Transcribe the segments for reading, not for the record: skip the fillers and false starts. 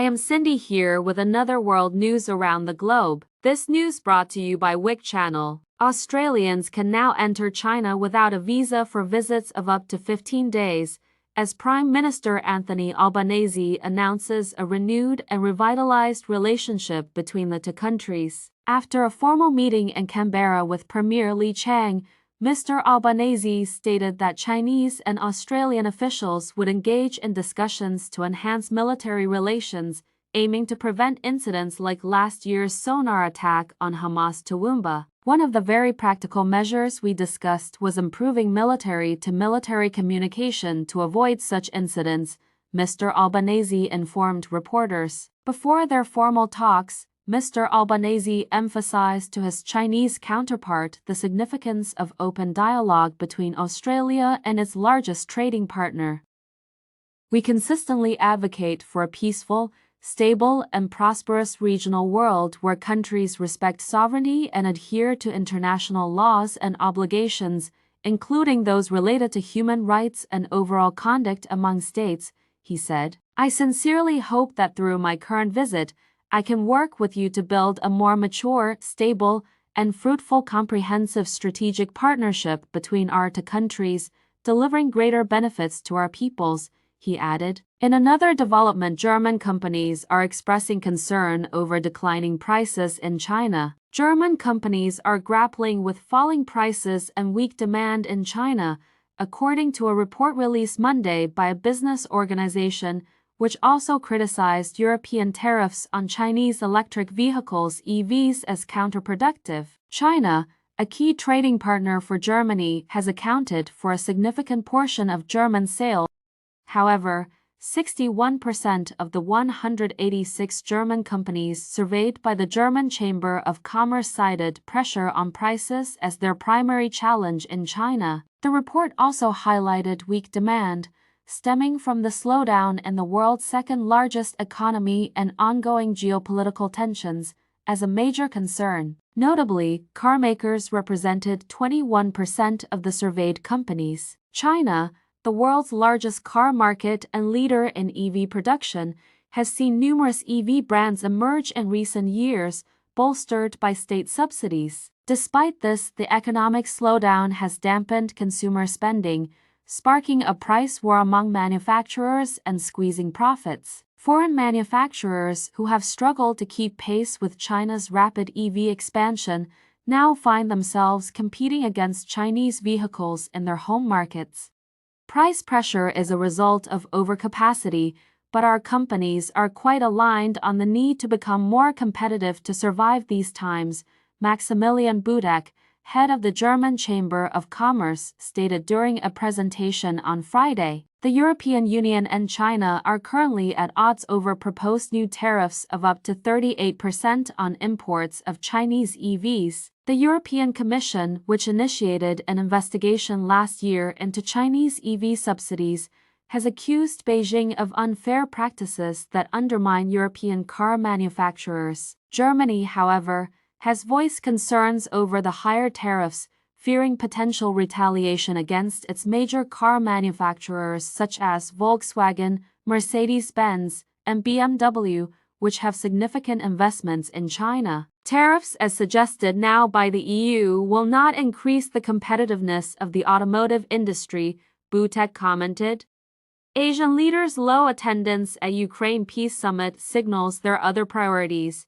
am Cindy here with another world news around the globe. This news brought to you by WIC Channel. Australians can now enter China without a visa for visits of up to 15 days, as Prime Minister Anthony Albanese announces a renewed and revitalized relationship between the two countries. After a formal meeting in Canberra with Premier Li Qiang, Mr. Albanese stated that Chinese and Australian officials would engage in discussions to enhance military relations, aiming to prevent incidents like last year's sonar attack on Hamas Toowoomba. One of the very practical measures we discussed was improving military-to-military communication to avoid such incidents, Mr. Albanese informed reporters. Before their formal talks, Mr. Albanese emphasized to his Chinese counterpart the significance of open dialogue between Australia and its largest trading partner. We consistently advocate for a peaceful, stable, and prosperous regional world where countries respect sovereignty and adhere to international laws and obligations, including those related to human rights and overall conduct among states, he said. I sincerely hope that through my current visit, I can work with you to build a more mature, stable, and fruitful comprehensive strategic partnership between our two countries, delivering greater benefits to our peoples, he added. In another development, German companies are expressing concern over declining prices in China. German companies are grappling with falling prices and weak demand in China, according to a report released Monday by a business organization which also criticized European tariffs on Chinese electric vehicles (EVs) as counterproductive. China, a key trading partner for Germany, has accounted for a significant portion of German sales. However, 61% of the 186 German companies surveyed by the German Chamber of Commerce cited pressure on prices as their primary challenge in China. The report also highlighted weak demand, stemming from the slowdown in the world's second-largest economy and ongoing geopolitical tensions, as a major concern. Notably, carmakers represented 21% of the surveyed companies. China, the world's largest car market and leader in EV production, has seen numerous EV brands emerge in recent years, bolstered by state subsidies. Despite this, the economic slowdown has dampened consumer spending, sparking a price war among manufacturers and squeezing profits. Foreign manufacturers who have struggled to keep pace with China's rapid EV expansion now find themselves competing against Chinese vehicles in their home markets. Price pressure is a result of overcapacity, but our companies are quite aligned on the need to become more competitive to survive these times, Maximilian Budak, head of the German Chamber of Commerce, stated during a presentation on Friday. The European Union and China are currently at odds over proposed new tariffs of up to 38% on imports of Chinese EVs. The European Commission, which initiated an investigation last year into Chinese EV subsidies, has accused Beijing of unfair practices that undermine European car manufacturers. Germany, however, has voiced concerns over the higher tariffs, fearing potential retaliation against its major car manufacturers such as Volkswagen, Mercedes-Benz, and BMW, which have significant investments in China. Tariffs, as suggested now by the EU, will not increase the competitiveness of the automotive industry, Butek commented. Asian leaders' low attendance at Ukraine Peace Summit signals their other priorities.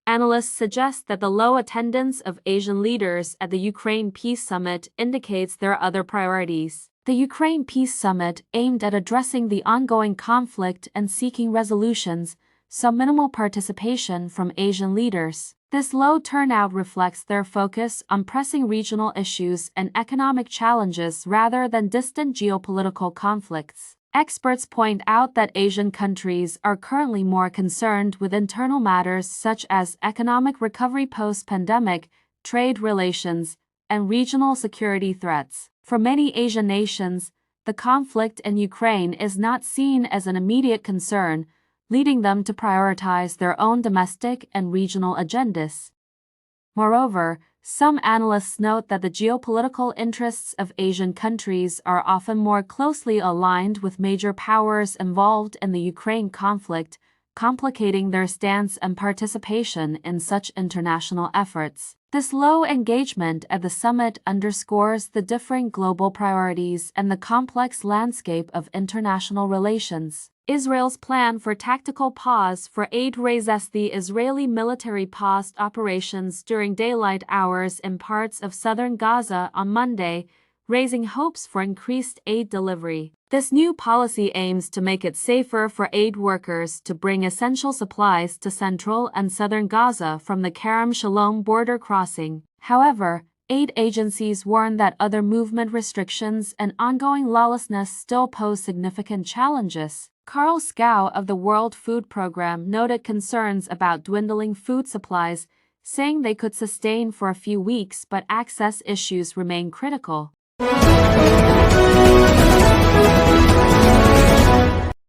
Analysts suggest that the low attendance of Asian leaders at the Ukraine Peace Summit indicates their other priorities. The Ukraine Peace Summit, aimed at addressing the ongoing conflict and seeking resolutions, saw minimal participation from Asian leaders. This low turnout reflects their focus on pressing regional issues and economic challenges rather than distant geopolitical conflicts. Experts point out that Asian countries are currently more concerned with internal matters such as economic recovery post-pandemic, trade relations, and regional security threats. For many Asian nations, the conflict in Ukraine is not seen as an immediate concern, leading them to prioritize their own domestic and regional agendas. Moreover, some analysts note that the geopolitical interests of Asian countries are often more closely aligned with major powers involved in the Ukraine conflict, complicating their stance and participation in such international efforts. This low engagement at the summit underscores the differing global priorities and the complex landscape of international relations. Israel's plan for tactical pause for aid raises the Israeli military paused operations during daylight hours in parts of southern Gaza on Monday, raising hopes for increased aid delivery. This new policy aims to make it safer for aid workers to bring essential supplies to central and southern Gaza from the Kerem Shalom border crossing. However, aid agencies warn that other movement restrictions and ongoing lawlessness still pose significant challenges. Carl Scow of the World Food Programme noted concerns about dwindling food supplies, saying they could sustain for a few weeks but access issues remain critical.